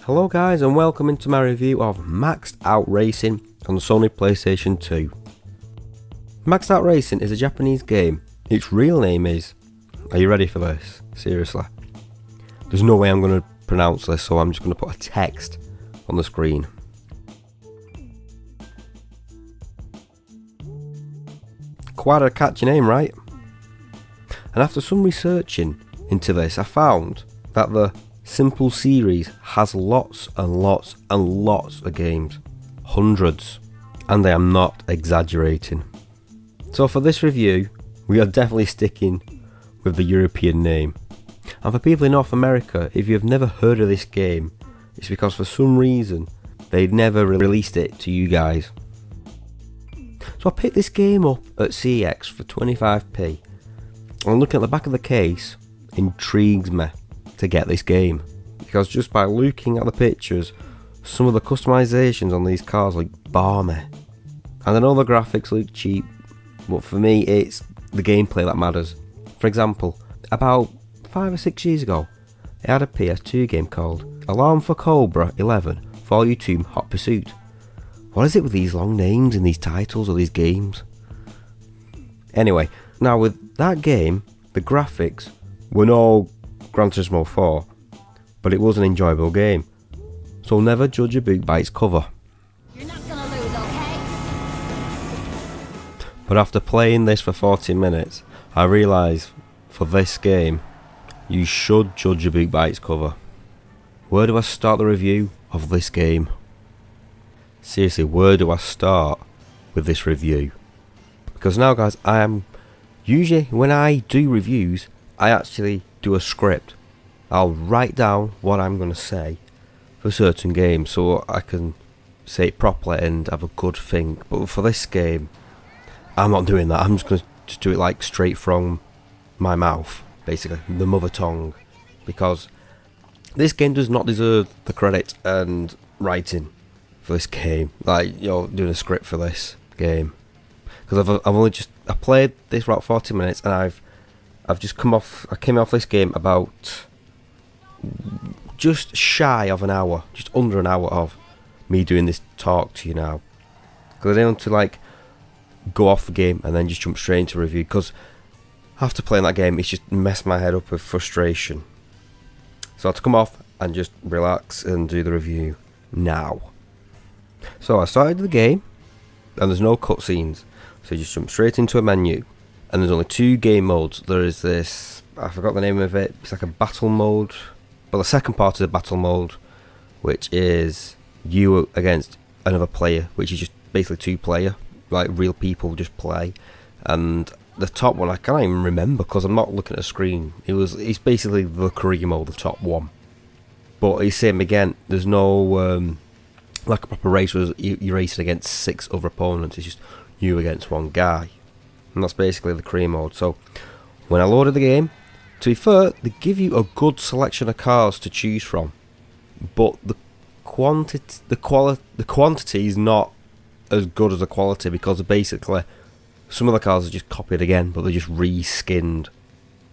Hello guys and welcome into my review of Maxed Out Racing on the Sony PlayStation 2. Maxed Out Racing is a Japanese game. Its real name is... Are you ready for this? Seriously. There's no way I'm going to pronounce this, so I'm just going to put a text on the screen. Quite a catchy name, right? And after some researching into this, I found that the Simple series has lots and lots and lots of games. Hundreds. And I am not exaggerating. So for this review, we are definitely sticking with the European name. And for people in North America, if you've never heard of this game, it's because for some reason, they never released it to you guys. So I picked this game up at CEX for 25p. And looking at the back of the case, intrigues me to get this game, because just by looking at the pictures, some of the customizations on these cars look balmy. And I know the graphics look cheap, but for me it's the gameplay that matters. For example, about 5 or 6 years ago, I had a PS2 game called Alarm for Cobra 11 Volume 2 Hot Pursuit. What is it with these long names in these titles of these games? Anyway, now with that game, the graphics were no Gran Turismo 4, but it was an enjoyable game. So never judge a book by its cover. You're not gonna lose, okay? But after playing this for 40 minutes, I realised for this game, you should judge a book by its cover. Where do I start the review of this game? Seriously, where do I start with this review? Because now guys, I am usually, when I do reviews, I actually do a script. I'll write down what I'm going to say for certain games so I can say it properly and have a good think. But for this game, I'm not doing that. I'm just going to do it like straight from my mouth, basically, the mother tongue. Because this game does not deserve the credit and writing for this game. Like, you're doing a script for this game. Because I've only just, I played this for about 40 minutes and I've just come off, I came off this game about just shy of an hour, just under an hour of me doing this talk to you now. Because I didn't want to like go off the game and then just jump straight into review, because after playing that game it's just messed my head up with frustration. So I had to come off and just relax and do the review now. So I started the game and there's no cutscenes, so you just jump straight into a menu. And there's only 2 game modes. There is this, I forgot the name of it, it's like a battle mode. But the second part is a battle mode, which is you against another player, which is just basically 2 player, like real people just play. And the top one, I can't even remember because I'm not looking at a screen. It's basically the career mode, the top one. But it's same again, there's no like a proper race where you're racing against 6 other opponents, it's just you against one guy. And that's basically the career mode. So when I loaded the game, to be fair, they give you a good selection of cars to choose from, but the quantity is not as good as the quality, because basically some of the cars are just copied again, but they're just reskinned.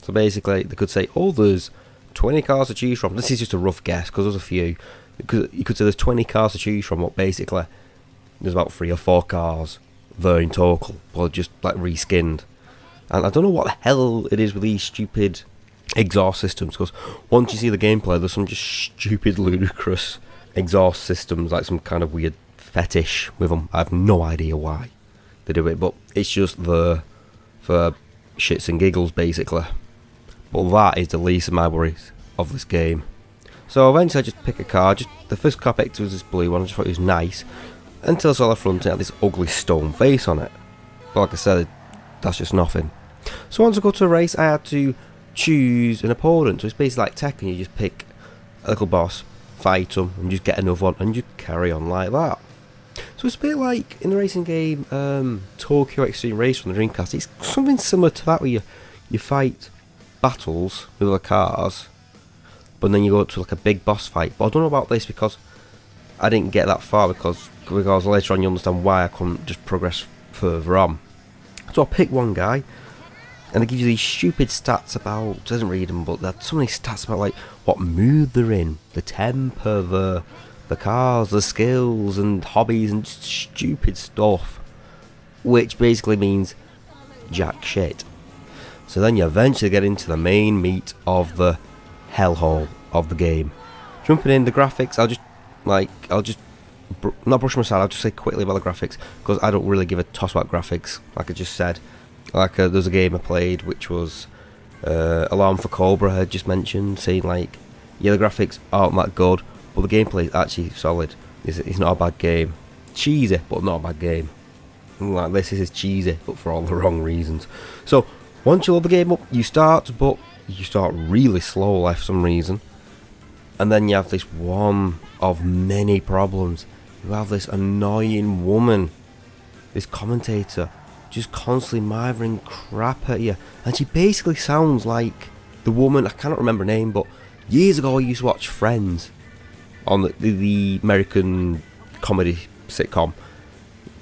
So basically they could say, oh, there's 20 cars to choose from. This is just a rough guess because there's a few. You could say there's 20 cars to choose from, but basically there's about 3 or 4 cars there in total, but just like reskinned. And I don't know what the hell it is with these stupid exhaust systems, because once you see the gameplay, there's some just stupid, ludicrous exhaust systems, like some kind of weird fetish with them. I have no idea why they do it, but it's just there for shits and giggles, basically. But that is the least of my worries of this game. So eventually I just pick a car. Just the first car I picked was this blue one. I just thought it was nice, until I saw the front and it had this ugly stone face on it. But like I said, that's just nothing. So once I go to a race, I had to choose an opponent. So it's basically like Tekken. You just pick a little boss, fight them, and just get another one, and you carry on like that. So it's a bit like in the racing game Tokyo Extreme Race on the Dreamcast. It's something similar to that, where you fight battles with other cars, but then you go to like a big boss fight. But I don't know about this because I didn't get that far, because later on you understand why I couldn't just progress further on. So I picked one guy, And it gives you these stupid stats about, doesn't read them, but there's so many stats about like what mood they're in, the temper, the cars, the skills and hobbies and just stupid stuff, which basically means jack shit. So then you eventually get into the main meat of the hellhole of the game. Jumping in the graphics, I'll just not brush my aside, I'll just say quickly about the graphics, because I don't really give a toss about graphics, like I just said. Like there's a game I played which was Alarm for Cobra, I had just mentioned, saying like, yeah, the graphics aren't that good, but the gameplay is actually solid. It's not a bad game. Cheesy, but not a bad game. Like this is cheesy, but for all the wrong reasons. So once you load the game up, you start really slow for some reason, and then you have this one of many problems. You have this annoying woman, this commentator, just constantly mithering crap at you, and she basically sounds like the woman, I cannot remember her name, but years ago I used to watch Friends on the American comedy sitcom,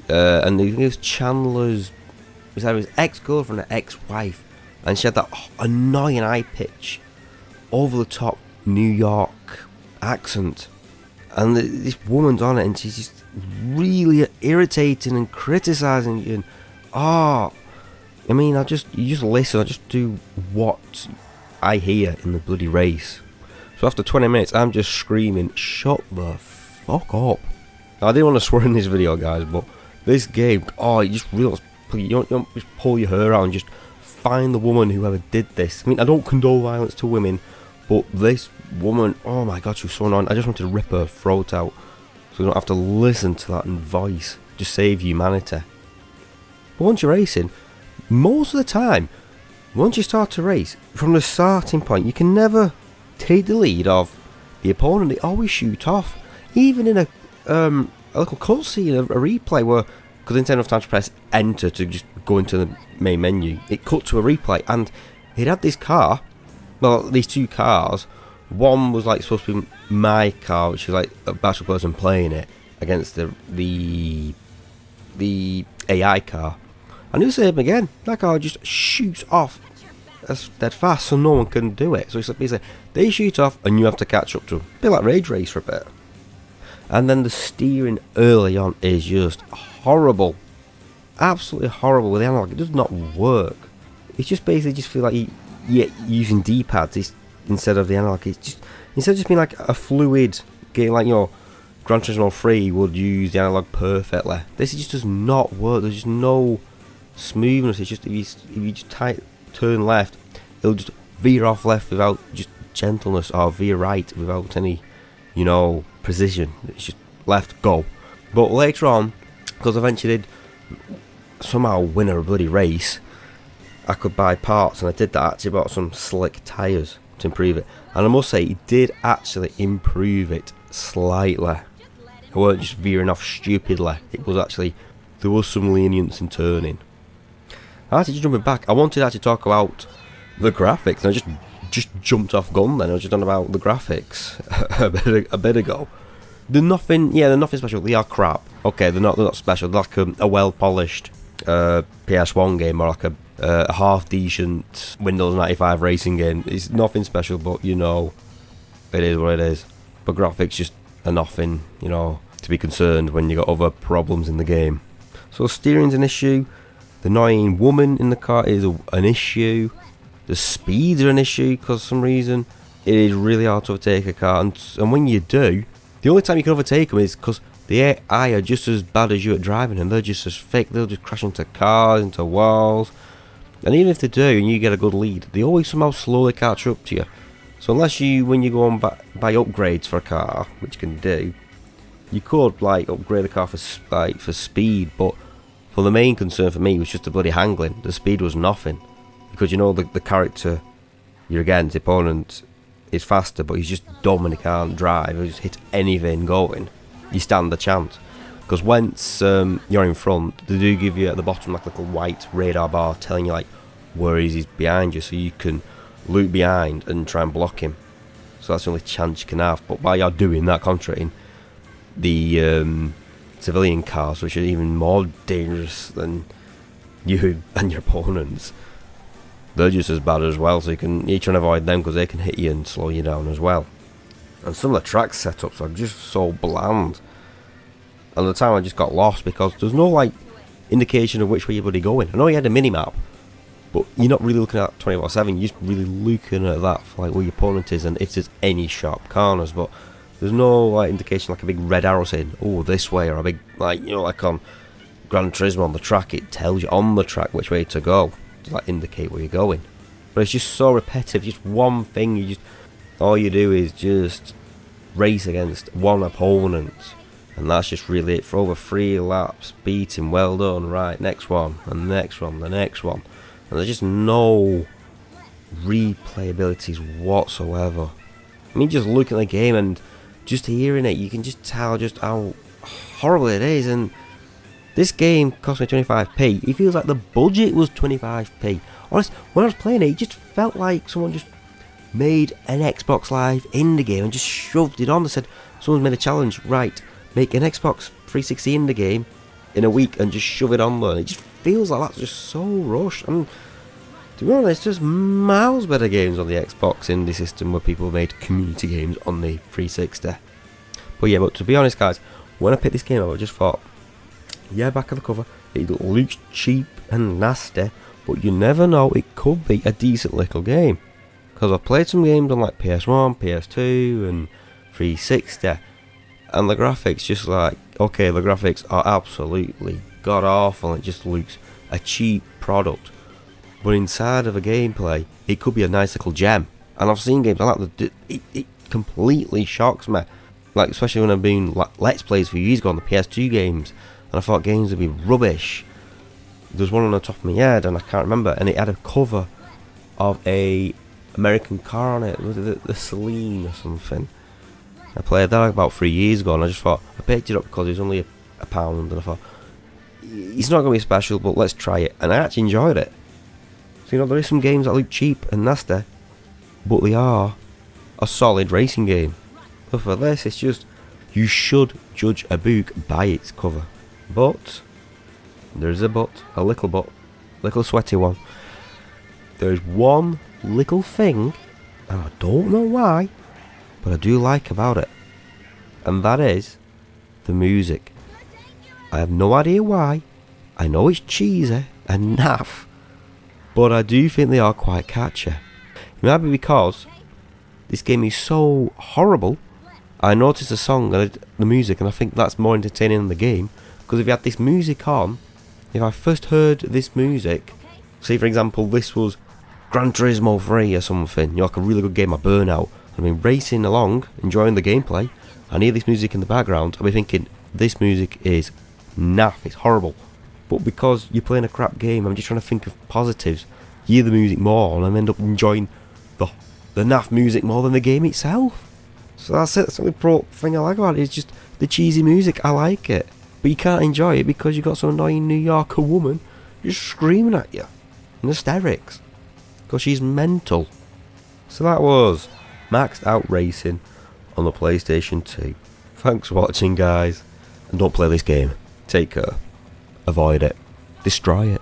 and it was Chandler's, it was either his ex-girlfriend or ex-wife, and she had that annoying high pitch, over the top New York accent, and this woman's on it and she's just really irritating and criticising you, and I mean, you just listen, I just do what I hear in the bloody race. So after 20 minutes, I'm just screaming, shut the fuck up. Now, I didn't want to swear in this video, guys, but this game, you just really, you don't just pull your hair out and just find the woman whoever did this. I mean, I don't condone violence to women, but this woman, oh my god, she was so annoying. I just wanted to rip her throat out so you don't have to listen to that in voice. Just save humanity. But once you're racing, most of the time, once you start to race, from the starting point, you can never take the lead of the opponent. They always shoot off. Even in a little cutscene, a replay where, because I didn't have enough time to press enter to just go into the main menu, it cut to a replay, and it had this car, well, these two cars. One was like supposed to be my car, which is like a actual person playing it, against the AI car. And you see him again, that car just shoots off as dead fast, so no one can do it. So it's like basically they shoot off and you have to catch up to them. A bit like Rage Race for a bit. And then the steering early on is just horrible, absolutely horrible with the analog. It does not work. It's just basically just feel like you're using D-pads instead of the analog. It's just, instead of just being like a fluid game, like your Gran Turismo 3 would use the analog perfectly. This just does not work. There's just no smoothness. It's just if you just turn left, it'll just veer off left without just gentleness, or veer right without any, precision. It's just left, go. But later on, because I eventually did somehow win a bloody race, I could buy parts, and I did that. Actually bought some slick tyres to improve it, and I must say it did actually improve it slightly. I weren't just veering off stupidly. It was actually, there was some lenience in turning. Actually, just jumping back, I wanted to actually talk about the graphics, and I just jumped off gun then. I was just on about the graphics a bit ago. They're nothing special. They are crap. Okay, they're not special. They're like a well polished PS1 game, or like a half decent Windows 95 racing game. It's nothing special, but it is what it is. But graphics just are nothing, to be concerned when you got other problems in the game. So steering's an issue. The annoying woman in the car is an issue. The speeds are an issue, because for some reason it is really hard to overtake a car, and when you do, the only time you can overtake them is because the AI are just as bad as you at driving, and they're just as fake. They'll just crash into cars, into walls, and even if they do and you get a good lead, they always somehow slowly catch up to you. So unless when you go on buy upgrades for a car, which you can do, you could like upgrade the car for speed, but for the main concern for me was just the bloody handling. The speed was nothing, because the character you're against, the opponent, is faster, but he's just dumb and he can't drive. He just hit anything going, you stand a chance. Because once you're in front, they do give you at the bottom like a little white radar bar telling you like where he's behind you, so you can loop behind and try and block him. So that's the only chance you can have. But while you're doing that, concentrating, the civilian cars, which are even more dangerous than you and your opponents, they're just as bad as well, so you try and avoid them because they can hit you and slow you down as well. And some of the track setups are just so bland. And at the time I just got lost because there's no like indication of which way you're bloody going. I know you had a mini map, but you're not really looking at 24/7. You're just really looking at that for like where your opponent is and if there's any sharp corners. But there's no like indication like a big red arrow saying, oh, this way, or a big like, you know, like on Gran Turismo on the track, it tells you on the track which way to go to like indicate where you're going. But it's just so repetitive. Just one thing. All you do is just race against one opponent, and that's just really it for over 3 laps. Beating, well done, right, next one, and the next one, the next one. And there's just no replayabilities whatsoever. I mean, just looking at the game and just hearing it, you can just tell just how horrible it is. And this game cost me 25p. It feels like the budget was 25p. Honestly, when I was playing it, it just felt like someone just made an Xbox Live indie game and just shoved it on. They said, someone's made a challenge, right, make an Xbox 360 indie game in a week and just shove it on there. And it just feels like that's just so rushed. And to be honest, there's miles better games on the Xbox indie system where people made community games on the 360. But yeah, but to be honest guys, when I picked this game up, I just thought, yeah, back of the cover, it looks cheap and nasty, but you never know, it could be a decent little game. Because I've played some games on like PS1, PS2 and 360, and the graphics just like, okay, the graphics are absolutely god awful, it just looks a cheap product. But inside of a gameplay, it could be a nice little gem. And I've seen games like that, it completely shocks me. Like, especially when I've been like, Let's Plays for years ago on the PS2 games, and I thought games would be rubbish. There's one on the top of my head, and I can't remember, and it had a cover of a American car on it. Was it the Celine or something? I played that about 3 years ago, and I just thought, I picked it up because it was only a pound, and I thought, it's not going to be special, but let's try it. And I actually enjoyed it. So, you know, there is some games that look cheap and nasty, but they are a solid racing game. But for this, it's just, you should judge a book by its cover. But, there's a but, a little sweaty one. There's one little thing, and I don't know why, but I do like about it. And that is the music. I have no idea why. I know it's cheesy and naff, but I do think they are quite catchy. It might be because this game is so horrible. I noticed the song and the music, and I think that's more entertaining than the game. Because if you had this music on, if I first heard this music, say for example this was Gran Turismo 3 or something, you know, like a really good game of Burnout, I mean, racing along, enjoying the gameplay, I hear this music in the background, I'll be thinking, this music is naff, it's horrible. But because you're playing a crap game, I'm just trying to think of positives, hear the music more, and I end up enjoying the naff music more than the game itself. So that's it, that's the only thing I like about it, it's just the cheesy music, I like it. But you can't enjoy it because you've got some annoying New Yorker woman just screaming at you in hysterics. Because she's mental. So that was Maxed Out Racing on the PlayStation 2. Thanks for watching guys, and don't play this game. Take care. Avoid it. Destroy it.